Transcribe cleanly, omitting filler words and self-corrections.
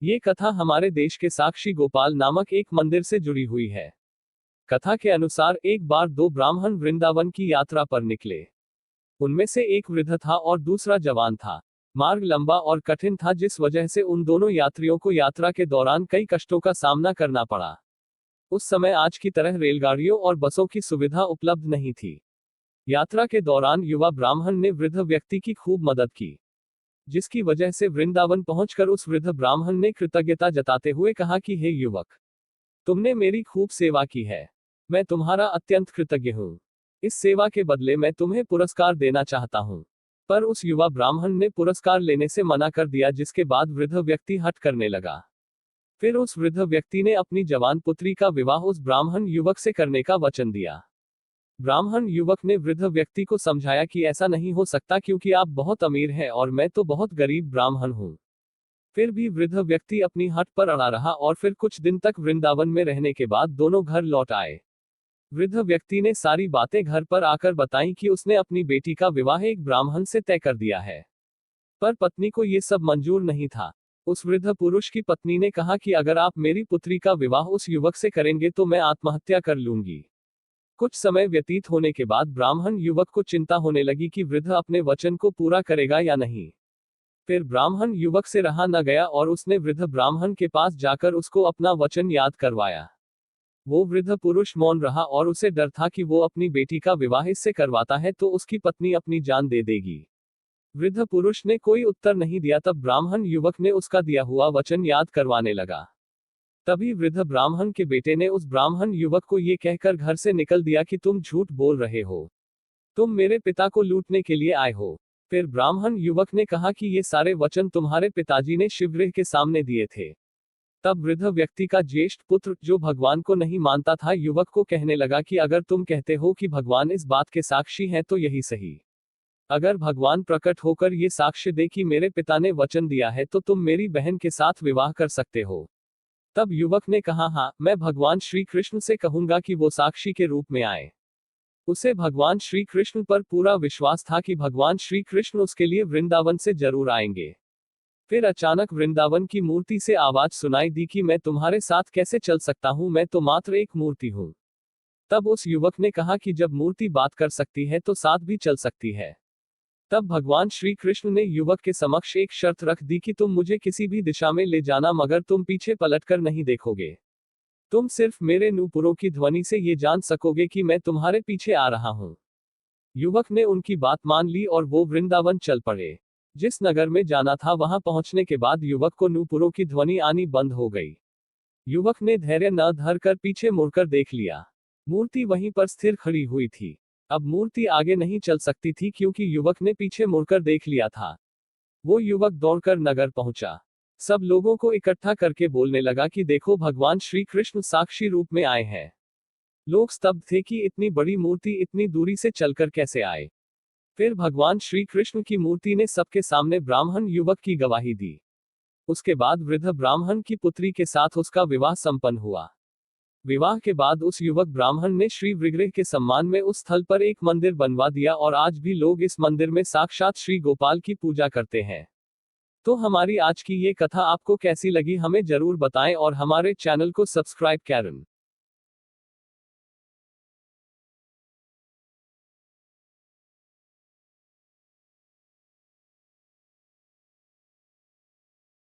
ये कथा हमारे देश के साक्षी गोपाल नामक एक मंदिर से जुड़ी हुई है। कथा के अनुसार एक बार दो ब्राह्मण वृंदावन की यात्रा पर निकले। उनमें से एक वृद्ध था और दूसरा जवान था। मार्ग लंबा और कठिन था, जिस वजह से उन दोनों यात्रियों को यात्रा के दौरान कई कष्टों का सामना करना पड़ा। उस समय आज की तरह रेलगाड़ियों और बसों की सुविधा उपलब्ध नहीं थी। यात्रा के दौरान युवा ब्राह्मण ने वृद्ध व्यक्ति की खूब मदद की, जिसकी वजह से वृंदावन पहुंचकर उस वृद्ध ब्राह्मण ने कृतज्ञता जताते हुए कहा कि हे युवक, तुमने मेरी खूब सेवा की है। मैं तुम्हारा अत्यंत कृतज्ञ हूँ। इस सेवा के बदले मैं तुम्हें पुरस्कार देना चाहता हूँ। पर उस युवा ब्राह्मण ने पुरस्कार लेने से मना कर दिया, जिसके बाद वृद्ध व्यक्ति हट करने लगा। फिर उस वृद्ध व्यक्ति ने अपनी जवान पुत्री का विवाह उस ब्राह्मण युवक से करने का वचन दिया। ब्राह्मण युवक ने वृद्ध व्यक्ति को समझाया कि ऐसा नहीं हो सकता, क्योंकि आप बहुत अमीर हैं और मैं तो बहुत गरीब ब्राह्मण हूँ। फिर भी वृद्ध व्यक्ति अपनी हट पर अड़ा रहा और फिर कुछ दिन तक वृंदावन में रहने के बाद दोनों घर लौट आए। वृद्ध व्यक्ति ने सारी बातें घर पर आकर बताई कि उसने अपनी बेटी का विवाह एक ब्राह्मण से तय कर दिया है। पर पत्नी को ये सब मंजूर नहीं था। उस वृद्ध पुरुष की पत्नी ने कहा कि अगर आप मेरी पुत्री का विवाह उस युवक से करेंगे तो मैं आत्महत्या कर लूंगी। कुछ समय व्यतीत होने के बाद ब्राह्मण युवक को चिंता होने लगी कि वृद्ध अपने वचन को पूरा करेगा या नहीं। फिर ब्राह्मण युवक से रहा न गया और उसने वृद्ध ब्राह्मण के पास जाकर उसको अपना वचन याद करवाया। वो वृद्ध पुरुष मौन रहा और उसे डर था कि वो अपनी बेटी का विवाह इससे करवाता है तो उसकी पत्नी अपनी जान दे देगी। वृद्ध पुरुष ने कोई उत्तर नहीं दिया। तब ब्राह्मण युवक ने उसका दिया हुआ वचन याद करवाने लगा। तभी वृद्ध ब्राह्मण के बेटे ने उस ब्राह्मण युवक को ये कहकर घर से निकल दिया कि तुम झूठ बोल रहे हो, तुम मेरे पिता को लूटने के लिए आए हो। फिर ब्राह्मण युवक ने कहा कि ये सारे वचन तुम्हारे पिताजी ने शिवगृह के सामने दिए थे। तब वृद्ध व्यक्ति का ज्येष्ठ पुत्र, जो भगवान को नहीं मानता था, युवक को कहने लगा कि अगर तुम कहते हो कि भगवान इस बात के साक्षी हैं तो यही सही। अगर भगवान प्रकट होकर ये साक्ष्य दे कि मेरे पिता ने वचन दिया है तो तुम मेरी बहन के साथ विवाह कर सकते हो। तब युवक ने कहा, हाँ, मैं भगवान श्री कृष्ण से कहूंगा कि वो साक्षी के रूप में आए। उसे भगवान श्री कृष्ण पर पूरा विश्वास था कि भगवान श्री कृष्ण उसके लिए वृंदावन से जरूर आएंगे। फिर अचानक वृंदावन की मूर्ति से आवाज सुनाई दी कि मैं तुम्हारे साथ कैसे चल सकता हूं, मैं तो मात्र एक मूर्ति हूं। तब उस युवक ने कहा कि जब मूर्ति बात कर सकती है तो साथ भी चल सकती है। तब भगवान श्री कृष्ण ने युवक के समक्ष एक शर्त रख दी कि तुम मुझे किसी भी दिशा में ले जाना, मगर तुम पीछे पलटकर नहीं देखोगे। तुम सिर्फ मेरे नूपुरों की ध्वनि से ये जान सकोगे कि मैं तुम्हारे पीछे आ रहा हूं। युवक ने उनकी बात मान ली और वो वृंदावन चल पड़े। जिस नगर में जाना था वहां पहुंचने के बाद युवक को नूपुरों की ध्वनि आनी बंद हो गई। युवक ने धैर्य न धर कर पीछे मुड़कर देख लिया। मूर्ति वहीं पर स्थिर खड़ी हुई थी। अब मूर्ति आगे नहीं चल सकती थी, क्योंकि युवक ने पीछे मुड़कर देख लिया था। वो युवक दौड़कर नगर पहुंचा। सब लोगों को इकट्ठा करके बोलने लगा कि देखो, भगवान श्री कृष्ण साक्षी रूप में आए हैं। लोग स्तब्ध थे कि इतनी बड़ी मूर्ति इतनी दूरी से चलकर कैसे आए। फिर भगवान श्री कृष्ण की मूर्ति ने सबके सामने ब्राह्मण युवक की गवाही दी। उसके बाद वृद्ध ब्राह्मण की पुत्री के साथ उसका विवाह संपन्न हुआ। विवाह के बाद उस युवक ब्राह्मण ने श्री विग्रह के सम्मान में उस स्थल पर एक मंदिर बनवा दिया और आज भी लोग इस मंदिर में साक्षात श्री गोपाल की पूजा करते हैं। तो हमारी आज की ये कथा आपको कैसी लगी, हमें जरूर बताएं और हमारे चैनल को सब्सक्राइब करें।